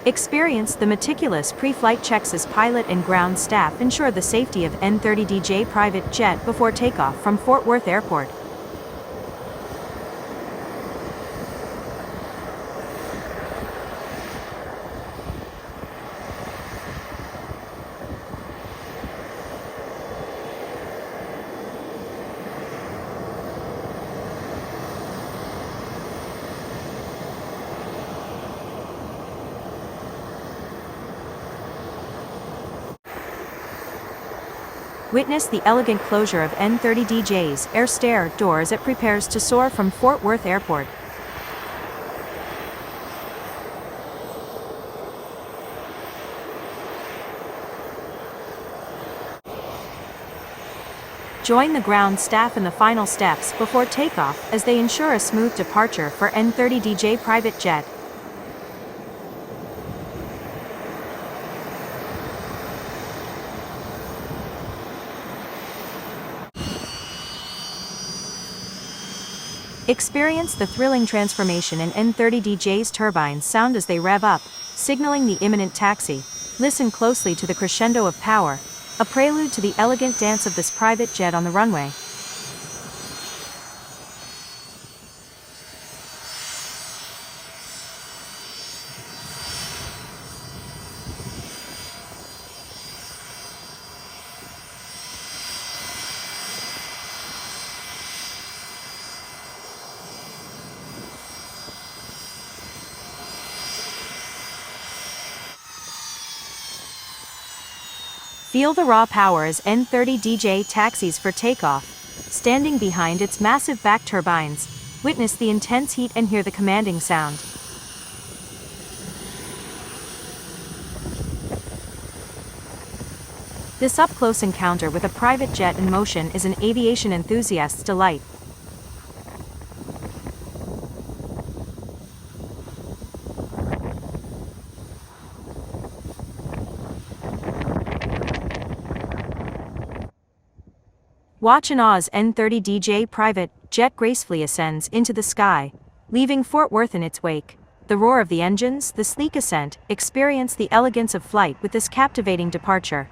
Experience the meticulous pre-flight checks as pilot and ground staff ensure the safety of N30DJ private jet before takeoff from Fort Worth Airport. Witness the elegant closure of N30DJ's air stair door as it prepares to soar from Fort Worth Airport. Join the ground staff in the final steps before takeoff as they ensure a smooth departure for N30DJ private jet. Experience the thrilling transformation in N30DJ's turbines sound as they rev up, signaling the imminent taxi. Listen closely to the crescendo of power, a prelude to the elegant dance of this private jet on the runway. Feel the raw power as N30DJ taxis for takeoff. Standing behind its massive back turbines, witness the intense heat and hear the commanding sound. This up-close encounter with a private jet in motion is an aviation enthusiast's delight. Watch in awe as N30DJ private jet gracefully ascends into the sky, leaving Fort Worth in its wake. The roar of the engines, the sleek ascent, experience the elegance of flight with this captivating departure.